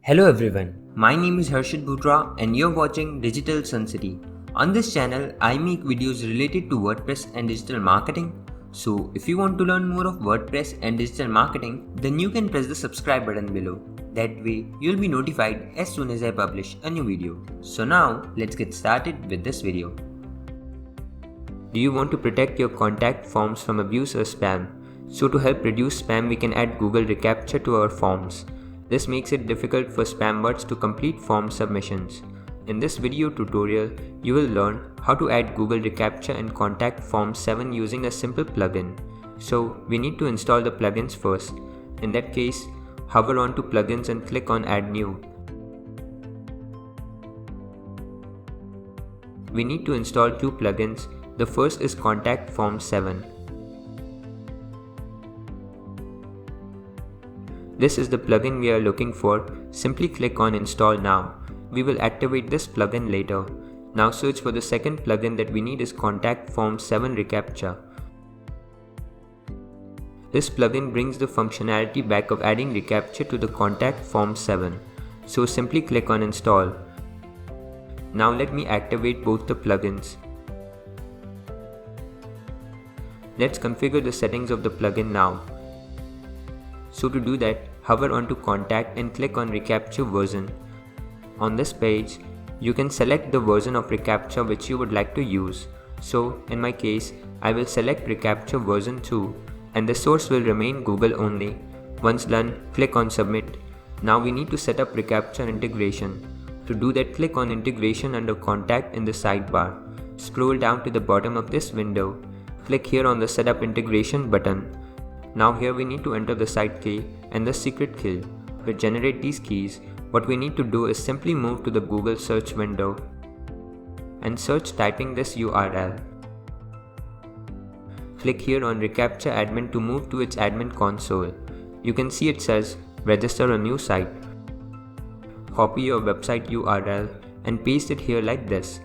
Hello everyone, my name is Harshit Bhutra and you're watching Digital Sun City. On this channel, I make videos related to WordPress and digital marketing. So if you want to learn more of WordPress and digital marketing, then you can press the subscribe button below. That way, you'll be notified as soon as I publish a new video. So now, let's get started with this video. Do you want to protect your contact forms from abuse or spam? So to help reduce spam, we can add Google reCAPTCHA to our forms. This makes it difficult for spam bots to complete form submissions. In this video tutorial, you will learn how to add Google reCAPTCHA in Contact Form 7 using a simple plugin. So we need to install the plugins first. In that case, hover on to Plugins and click on Add New. We need to install two plugins. The first is Contact Form 7. This is the plugin we are looking for. Simply click on Install Now. We will activate this plugin later. Now search for the second plugin that we need is Contact Form 7 reCAPTCHA. This plugin brings the functionality back of adding reCAPTCHA to the Contact Form 7. So simply click on Install. Now let me activate both the plugins. Let's configure the settings of the plugin now. So to do that, hover onto Contact and click on reCAPTCHA version. On this page, you can select the version of reCAPTCHA which you would like to use. So in my case, I will select reCAPTCHA version 2 and the source will remain Google only. Once done, click on Submit. Now we need to set up reCAPTCHA integration. To do that, click on Integration under Contact in the sidebar. Scroll down to the bottom of this window. Click here on the Setup Integration button. Now here we need to enter the site key and the secret key. To generate these keys, what we need to do is simply move to the Google search window and search typing this URL. Click here on reCAPTCHA admin to move to its admin console. You can see it says register a new site. Copy your website URL and paste it here like this.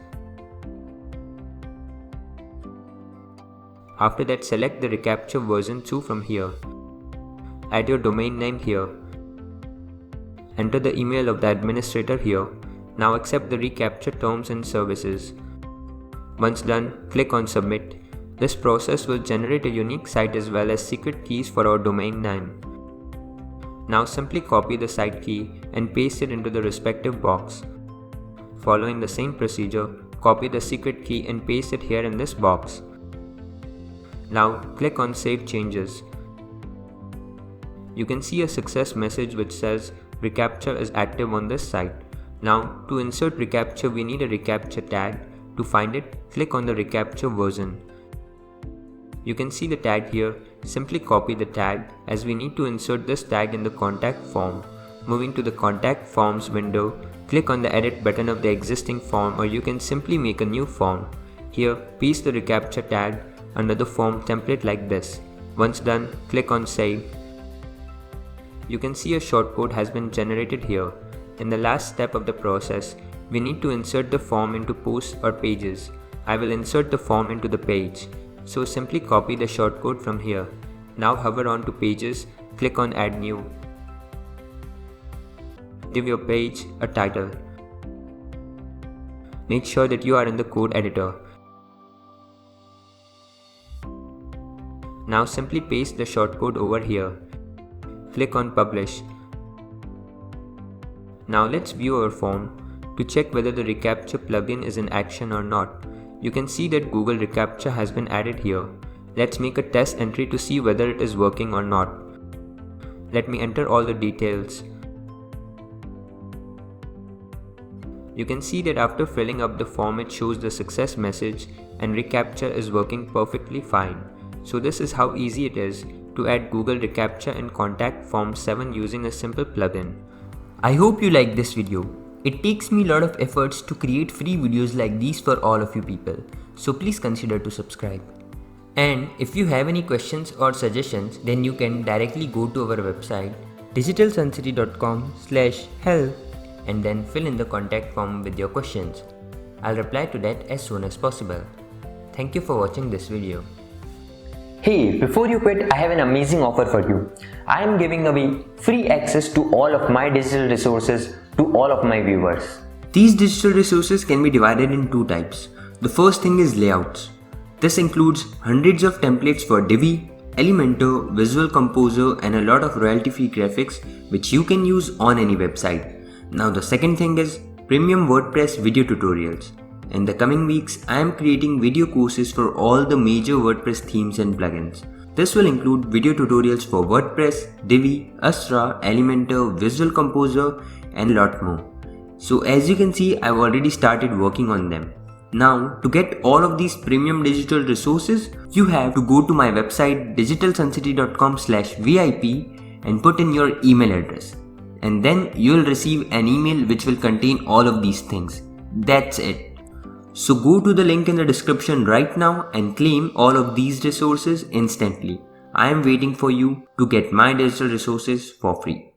After that, select the reCAPTCHA version 2 from here. Add your domain name here. Enter the email of the administrator here. Now accept the reCAPTCHA terms and services. Once done, click on Submit. This process will generate a unique site as well as secret keys for our domain name. Now simply copy the site key and paste it into the respective box. Following the same procedure, copy the secret key and paste it here in this box. Now click on Save Changes. You can see a success message which says reCAPTCHA is active on this site. Now to insert reCAPTCHA, we need a reCAPTCHA tag. To find it, click on the reCAPTCHA version. You can see the tag here. Simply copy the tag as we need to insert this tag in the contact form. Moving to the Contact Forms window, click on the Edit button of the existing form, or you can simply make a new form. Here, paste the reCAPTCHA tag under the form template like this. Once done, click on Save. You can see a shortcode has been generated here. In the last step of the process, we need to insert the form into posts or pages. I will insert the form into the page. So simply copy the shortcode from here. Now hover on to Pages, click on Add New. Give your page a title. Make sure that you are in the code editor. Now simply paste the shortcode over here. Click on Publish. Now let's view our form to check whether the reCAPTCHA plugin is in action or not. You can see that Google reCAPTCHA has been added here. Let's make a test entry to see whether it is working or not. Let me enter all the details. You can see that after filling up the form, it shows the success message and reCAPTCHA is working perfectly fine. So this is how easy it is to add Google reCAPTCHA in Contact Form 7 using a simple plugin. I hope you liked this video. It takes me a lot of efforts to create free videos like these for all of you people. So please consider to subscribe. And if you have any questions or suggestions, then you can directly go to our website digitalsuncity.com/help and then fill in the contact form with your questions. I'll reply to that as soon as possible. Thank you for watching this video. Hey, before you quit, I have an amazing offer for you. I am giving away free access to all of my digital resources to all of my viewers. These digital resources can be divided in two types. The first thing is layouts. This includes hundreds of templates for Divi, Elementor, Visual Composer and a lot of royalty-free graphics which you can use on any website. Now the second thing is premium WordPress video tutorials. In the coming weeks, I am creating video courses for all the major WordPress themes and plugins. This will include video tutorials for WordPress, Divi, Astra, Elementor, Visual Composer and a lot more. So as you can see, I've already started working on them. Now, to get all of these premium digital resources, you have to go to my website digitalsunsity.com/VIP and put in your email address. And then you'll receive an email which will contain all of these things. That's it. So go to the link in the description right now and claim all of these resources instantly. I am waiting for you to get my digital resources for free.